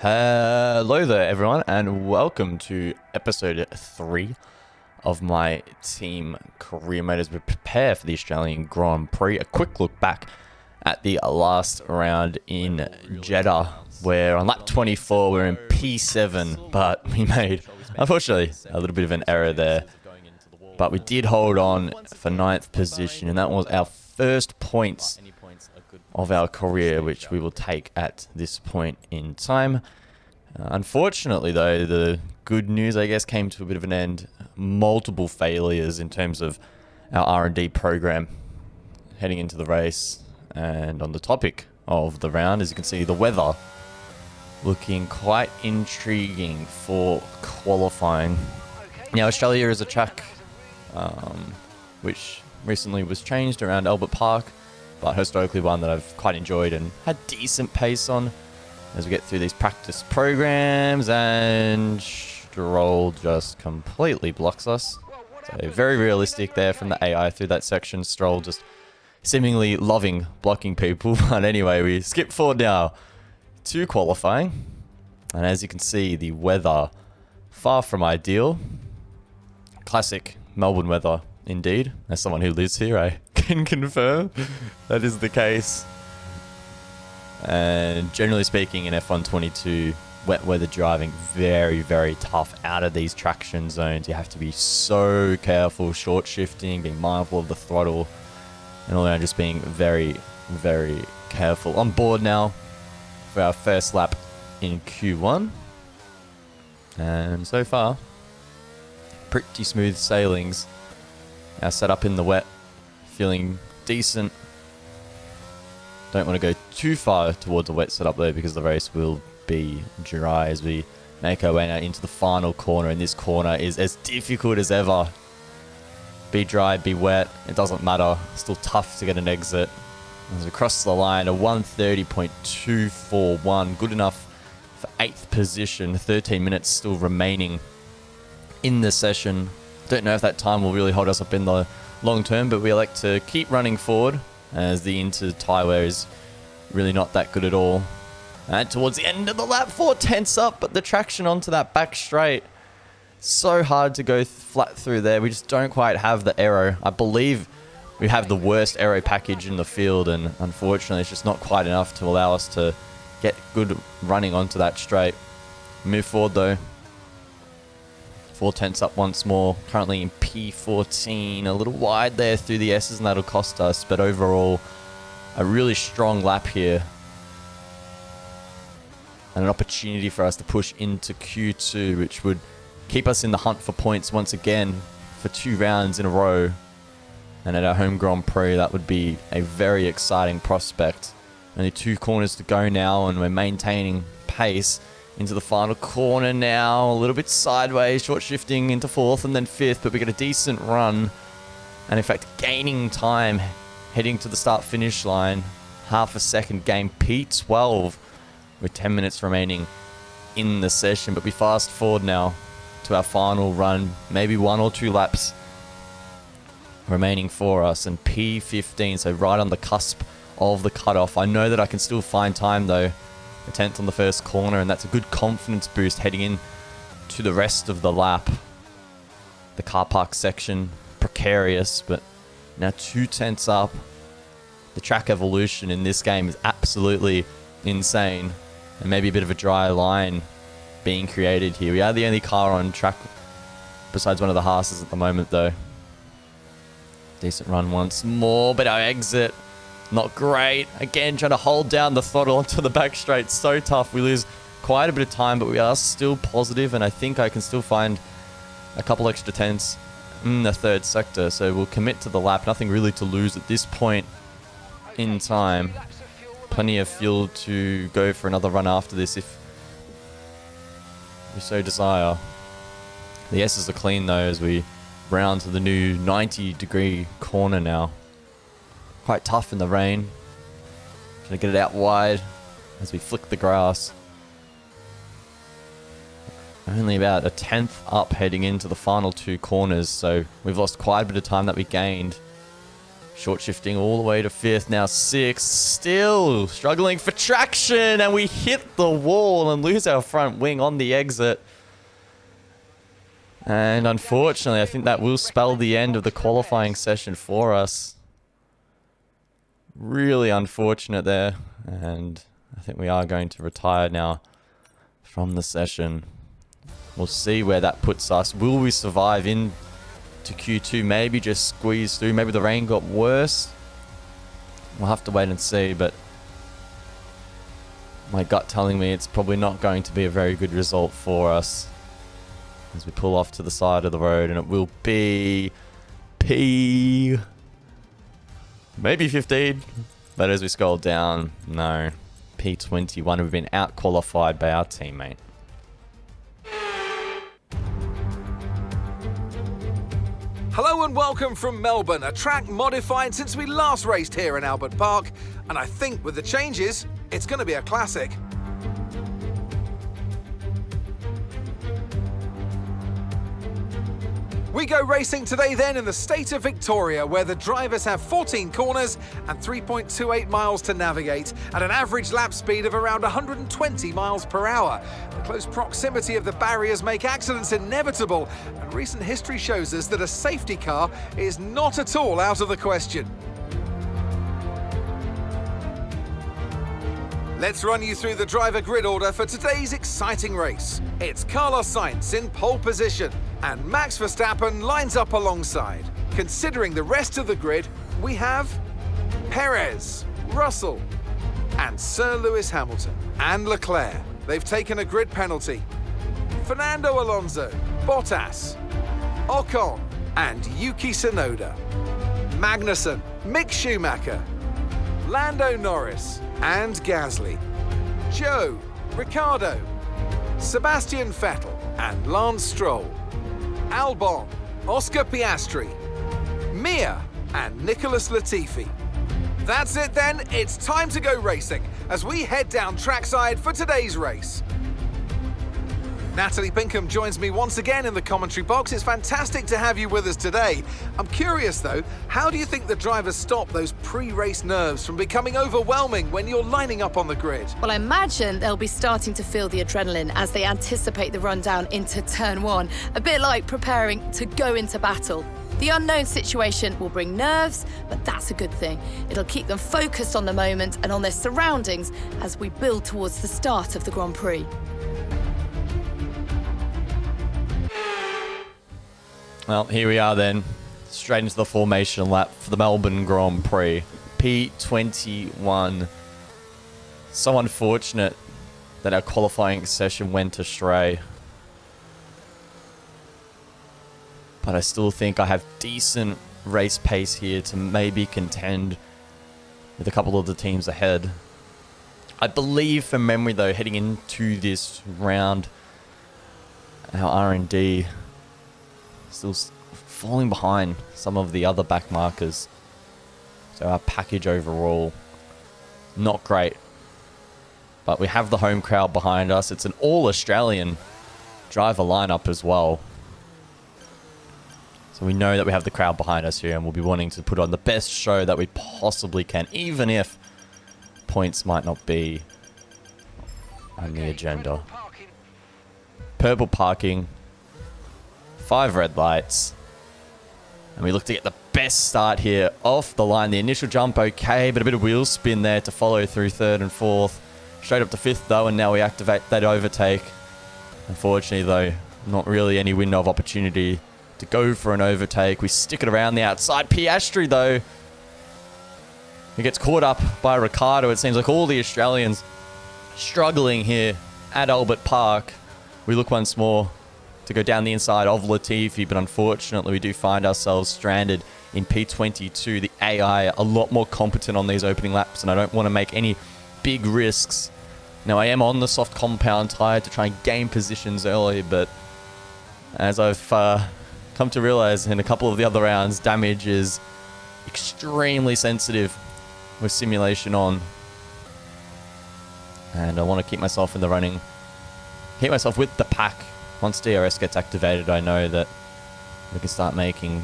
Hello there, everyone, and welcome to episode 3 of my team career mode as we prepare for the Australian Grand Prix. A quick look back at the last round in Jeddah, where on lap 24 we're in P7, but we made, unfortunately, a little bit of an error there. But we did hold on for 9th position, and that was our first points of our career, which we will take at this point in time. Unfortunately, though, the good news, I guess, came to a bit of an end. Multiple failures in terms of our R&D program heading into the race. And on the topic of the round, as you can see, the weather looking quite intriguing for qualifying. Now, Australia is a track which recently was changed around Albert Park, but historically one that I've quite enjoyed and had decent pace on as we get through these practice programs. And Stroll just completely blocks us. So very realistic there from the AI through that section. Stroll just seemingly loving blocking people. But anyway, we skip forward now to qualifying. And as you can see, the weather far from ideal. Classic Melbourne weather indeed. As someone who lives here, I can confirm that is the case. And generally speaking, in F122, wet weather driving, very, very tough out of these traction zones. You have to be so careful, short shifting, being mindful of the throttle, and all around just being very, very careful. On board now for our first lap in Q1. And so far, pretty smooth sailings. Our setup in the wet, feeling decent. Don't want to go too far towards the wet setup though, because the race will be dry as we make our way now into the final corner. And this corner is as difficult as ever. Be dry, be wet, it doesn't matter. Still tough to get an exit. As we cross the line, a 1:30.241, good enough for 8th position. 13 minutes still remaining in the session. Don't know if that time will really hold us up in the long term, but we like to keep running forward as the inter-tyre wear is really not that good at all. And towards the end of the lap, 4/10 up, but the traction onto that back straight, so hard to go flat through there. We just don't quite have the aero. I believe we have the worst aero package in the field, and unfortunately it's just not quite enough to allow us to get good running onto that straight. Move forward though. 4/10 up once more, currently in P14, a little wide there through the S's, and that'll cost us, but overall a really strong lap here and an opportunity for us to push into Q2, which would keep us in the hunt for points once again for 2 rounds in a row. And at our home Grand Prix, that would be a very exciting prospect. Only 2 corners to go now, and we're maintaining pace into the final corner now, a little bit sideways, short shifting into 4th and then 5th, but we get a decent run. And in fact, gaining time heading to the start-finish line. Half a second gain, P12, with 10 minutes remaining in the session. But we fast forward now to our final run, maybe 1 or 2 laps remaining for us, and P15, so right on the cusp of the cutoff. I know that I can still find time though. A 10th on the first corner, and that's a good confidence boost heading in to the rest of the lap. The car park section, precarious, but now 2/10 up. The track evolution in this game is absolutely insane, and maybe a bit of a dry line being created here. We are the only car on track besides one of the Haas's at the moment though. Decent run once more, but our exit, not great. Again, trying to hold down the throttle onto the back straight. So tough. We lose quite a bit of time, but we are still positive, and I think I can still find a couple extra tenths in the 3rd sector. So we'll commit to the lap. Nothing really to lose at this point in time. Plenty of fuel to go for another run after this if we so desire. The S's are clean though as we round to the new 90-degree corner now. Quite tough in the rain. Trying to get it out wide as we flick the grass. Only about a 10th up heading into the final 2 corners, so we've lost quite a bit of time that we gained. Short shifting all the way to 5th, now 6th. Still struggling for traction, and we hit the wall and lose our front wing on the exit. And unfortunately, I think that will spell the end of the qualifying session for us. Really unfortunate there. And I think we are going to retire now from the session. We'll see where that puts us. Will we survive into Q2? Maybe just squeeze through. Maybe the rain got worse. We'll have to wait and see, but my gut telling me it's probably not going to be a very good result for us as we pull off to the side of the road, and it will be P... maybe 15, but as we scroll down, no, P21. We've been out-qualified by our teammate. Hello and welcome from Melbourne, a track modified since we last raced here in Albert Park, and I think with the changes, it's going to be a classic. We go racing today then in the state of Victoria, where the drivers have 14 corners and 3.28 miles to navigate at an average lap speed of around 120 miles per hour. The close proximity of the barriers make accidents inevitable, and recent history shows us that a safety car is not at all out of the question. Let's run you through the driver grid order for today's exciting race. It's Carlos Sainz in pole position, and Max Verstappen lines up alongside. Considering the rest of the grid, we have Perez, Russell, and Sir Lewis Hamilton, and Leclerc. They've taken a grid penalty. Fernando Alonso, Bottas, Ocon, and Yuki Tsunoda. Magnussen, Mick Schumacher, Lando Norris, and Gasly. Joe, Ricciardo, Sebastian Vettel, and Lance Stroll. Albon, Oscar Piastri, Mia, and Nicholas Latifi. That's it then, it's time to go racing as we head down trackside for today's race. Natalie Pinkham joins me once again in the commentary box. It's fantastic to have you with us today. I'm curious though, how do you think the drivers stop those pre-race nerves from becoming overwhelming when you're lining up on the grid? Well, I imagine they'll be starting to feel the adrenaline as they anticipate the rundown into turn 1, a bit like preparing to go into battle. The unknown situation will bring nerves, but that's a good thing. It'll keep them focused on the moment and on their surroundings as we build towards the start of the Grand Prix. Well, here we are then, straight into the formation lap for the Melbourne Grand Prix. P21. So unfortunate that our qualifying session went astray. But I still think I have decent race pace here to maybe contend with a couple of the teams ahead. I believe from memory though, heading into this round, our R&D still falling behind some of the other back markers. So our package overall, not great. But we have the home crowd behind us. It's an all-Australian driver lineup as well. So we know that we have the crowd behind us here and we'll be wanting to put on the best show that we possibly can, even if points might not be on the agenda. Purple parking. 5 red lights. And we look to get the best start here off the line. The initial jump okay, but a bit of wheel spin there to follow through 3rd and 4th. Straight up to 5th though, and now we activate that overtake. Unfortunately though, not really any window of opportunity to go for an overtake. We stick it around the outside. Piastri though, he gets caught up by Ricciardo. It seems like all the Australians struggling here at Albert Park. We look once more to go down the inside of Latifi, but unfortunately we do find ourselves stranded in P22. The AI a lot more competent on these opening laps, and I don't want to make any big risks. Now I am on the soft compound tyre to try and gain positions early, but as I've come to realize in a couple of the other rounds, damage is extremely sensitive with simulation on. And I want to keep myself in the running, keep myself with the pack. Once DRS gets activated, I know that we can start making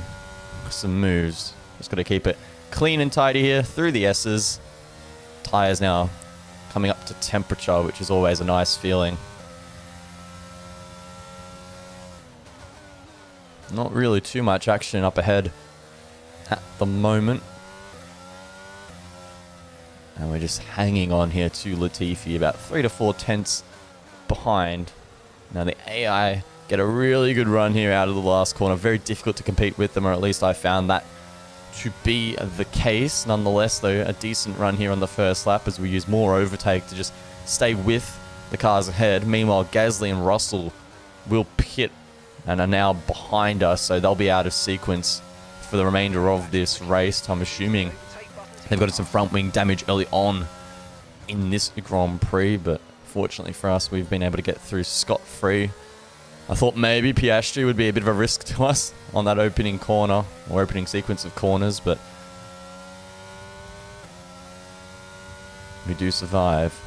some moves. Just got to keep it clean and tidy here through the S's. Tyres now coming up to temperature, which is always a nice feeling. Not really too much action up ahead at the moment. And we're just hanging on here to Latifi, about 3 to 4 tenths behind. Now the AI get a really good run here out of the last corner. Very difficult to compete with them, or at least I found that to be the case. Nonetheless, though, a decent run here on the first lap as we use more overtake to just stay with the cars ahead. Meanwhile, Gasly and Russell will pit and are now behind us, so they'll be out of sequence for the remainder of this race. I'm assuming they've got some front wing damage early on in this Grand Prix, but fortunately for us, we've been able to get through scot-free. I thought maybe Piastri would be a bit of a risk to us on that opening corner, or opening sequence of corners, but we do survive.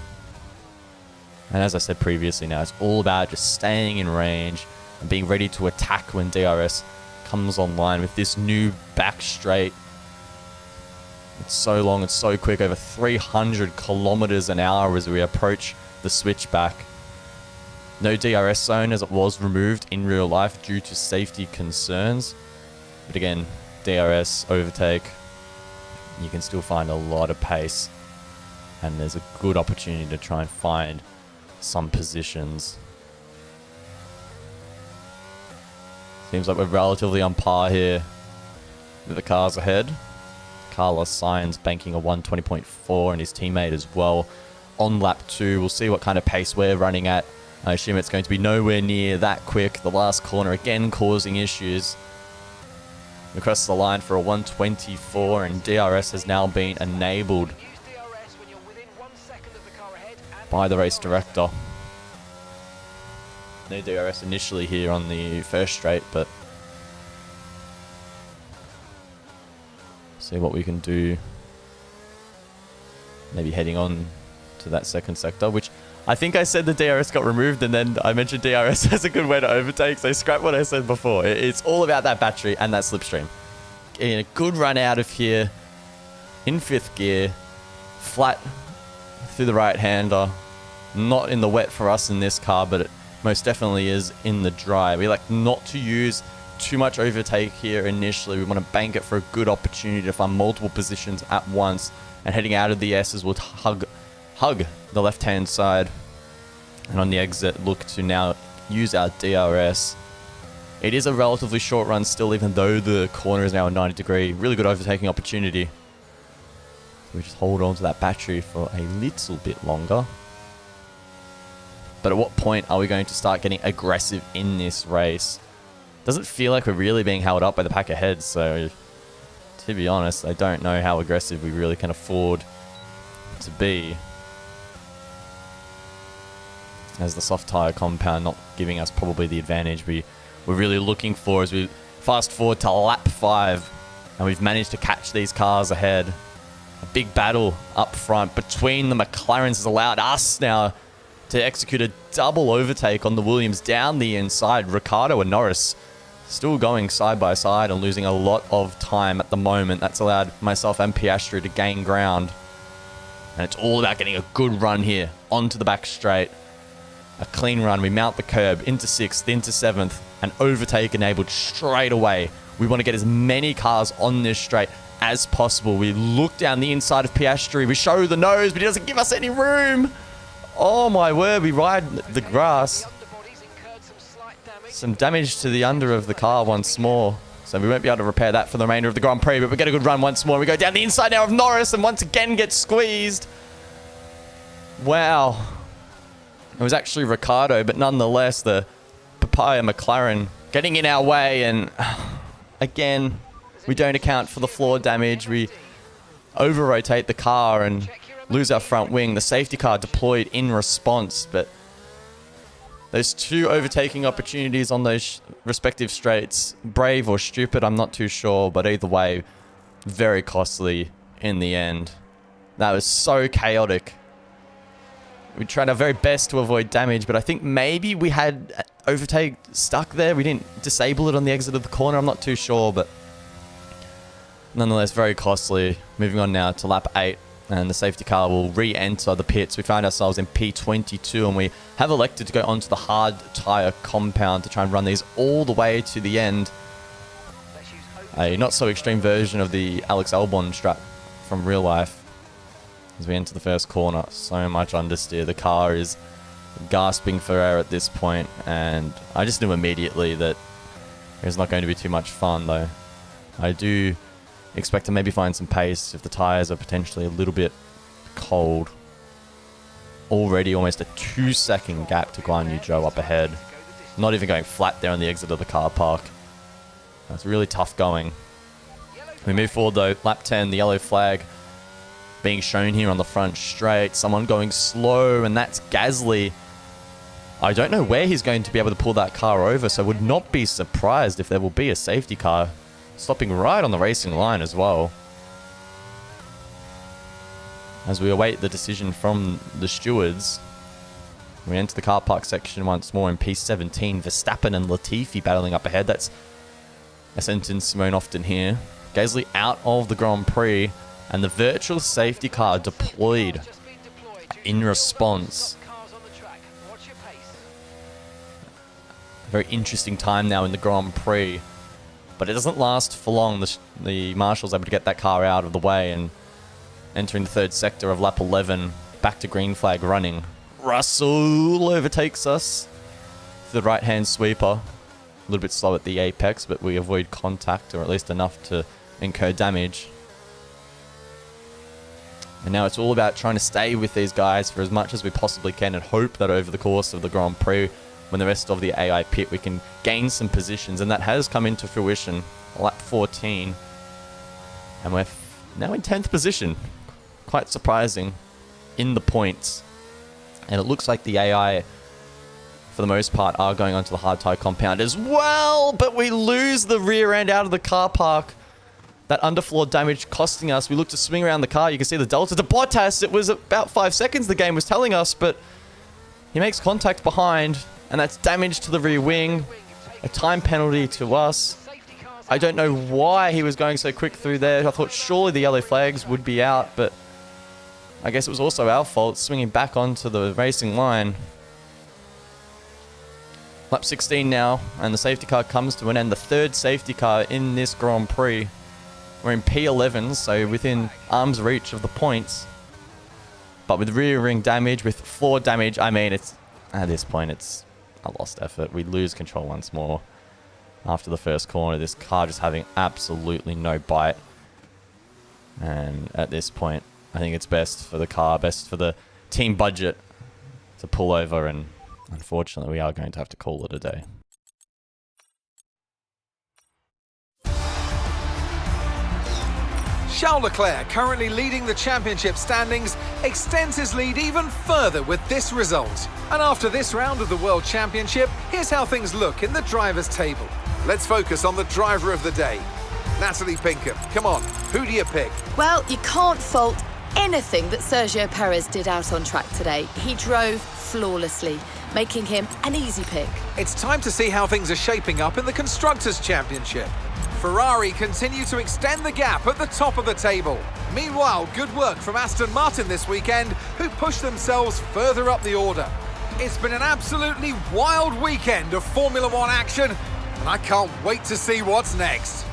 And as I said previously now, it's all about just staying in range and being ready to attack when DRS comes online with this new back straight. It's so long, it's so quick, over 300 kilometers an hour as we approach the switchback. No DRS zone as it was removed in real life due to safety concerns. But again, DRS, overtake, you can still find a lot of pace. And there's a good opportunity to try and find some positions. Seems like we're relatively on par here with the cars ahead. Carlos Sainz banking a 120.4 and his teammate as well on lap 2. We'll see what kind of pace we're running at. I assume it's going to be nowhere near that quick. The last corner again causing issues. Across the line for a 124, and DRS has now been enabled by the race director. No DRS initially here on the first straight, but see what we can do. Maybe heading on to that second sector, which I think I said the DRS got removed, and then I mentioned DRS as a good way to overtake, so scrap what I said before. It's all about that battery and that slipstream. In a good run out of here, in 5th gear, flat through the right-hander. Not in the wet for us in this car, but it most definitely is in the dry. We like not to use too much overtake here initially. We want to bank it for a good opportunity to find multiple positions at once, and heading out of the S's will hug the left-hand side, and on the exit look to now use our DRS. It is a relatively short run still, even though the corner is now a 90 degree. Really good overtaking opportunity. So we just hold on to that battery for a little bit longer. But at what point are we going to start getting aggressive in this race? Doesn't feel like we're really being held up by the pack ahead, so to be honest, I don't know how aggressive we really can afford to be. As the soft tyre compound not giving us probably the advantage we're really looking for as we fast forward to lap 5, and we've managed to catch these cars ahead. A big battle up front between the McLarens has allowed us now to execute a double overtake on the Williams down the inside. Ricciardo and Norris still going side by side and losing a lot of time at the moment. That's allowed myself and Piastri to gain ground. And it's all about getting a good run here onto the back straight. A clean run. We mount the curb into 6th, into 7th, and overtake enabled straight away. We want to get as many cars on this straight as possible. We look down the inside of Piastri. We show the nose, but he doesn't give us any room. Oh my word, we ride the grass. Some damage to the under of the car once more. So we won't be able to repair that for the remainder of the Grand Prix, but we get a good run once more. We go down the inside now of Norris and once again get squeezed. Wow. It was actually Ricciardo, but nonetheless, the Papaya McLaren getting in our way. And again, we don't account for the floor damage. We over-rotate the car and lose our front wing. The safety car deployed in response, but those two overtaking opportunities on those respective straights, brave or stupid, I'm not too sure, but either way, very costly in the end. That was so chaotic. We tried our very best to avoid damage, but I think maybe we had overtake stuck there. We didn't disable it on the exit of the corner. I'm not too sure, but nonetheless very costly. Moving on now to lap 8, and the safety car will re-enter the pits. We found ourselves in P22, and we have elected to go onto the hard tyre compound to try and run these all the way to the end. A not so extreme version of the Alex Albon strat from real life. As we enter the first corner, so much understeer. The car is gasping for air at this point, and I just knew immediately that it was not going to be too much fun, though. I do expect to maybe find some pace if the tyres are potentially a little bit cold. Already almost a 2-second gap to Guan Yu Zhou up ahead. Not even going flat there on the exit of the car park. That's really tough going. We move forward though. Lap 10, the yellow flag being shown here on the front straight. Someone going slow, and that's Gasly. I don't know where he's going to be able to pull that car over, so would not be surprised if there will be a safety car stopping right on the racing line as well. As we await the decision from the stewards, we enter the car park section once more in P17. Verstappen and Latifi battling up ahead. That's a sentence Simone often hear. Gasly out of the Grand Prix, and the virtual safety car deployed in response. A very interesting time now in the Grand Prix, but it doesn't last for long. The marshal's able to get that car out of the way, and entering the third sector of lap 11, back to green flag running. Russell overtakes us to the right-hand sweeper. A little bit slow at the apex, but we avoid contact, or at least enough to incur damage. And now it's all about trying to stay with these guys for as much as we possibly can, and hope that over the course of the Grand Prix, when the rest of the AI pit, we can gain some positions. And that has come into fruition. Lap 14. And we're now in 10th position. Quite surprising in the points. And it looks like the AI, for the most part, are going onto the hard tyre compound as well. But we lose the rear end out of the car park. That underfloor damage costing us. We look to swing around the car. You can see the delta to Bottas. It was about 5 seconds, the game was telling us, but he makes contact behind, and that's damage to the rear wing. A time penalty to us. I don't know why he was going so quick through there. I thought surely the yellow flags would be out, but I guess it was also our fault, swinging back onto the racing line. Lap 16 now, and the safety car comes to an end. The third safety car in this Grand Prix. We're in P11, so within arm's reach of the points. But with rear ring damage, with floor damage, I mean, it's at this point, it's a lost effort. We lose control once more after the first corner. This car just having absolutely no bite. And at this point, I think it's best for the car, best for the team budget to pull over, and unfortunately, we are going to have to call it a day. Charles Leclerc, currently leading the championship standings, extends his lead even further with this result. And after this round of the World Championship, here's how things look in the drivers' table. Let's focus on the driver of the day. Natalie Pinkham, come on, who do you pick? Well, you can't fault anything that Sergio Perez did out on track today. He drove flawlessly, making him an easy pick. It's time to see how things are shaping up in the Constructors' Championship. Ferrari continue to extend the gap at the top of the table. Meanwhile, good work from Aston Martin this weekend, who pushed themselves further up the order. It's been an absolutely wild weekend of Formula One action, and I can't wait to see what's next.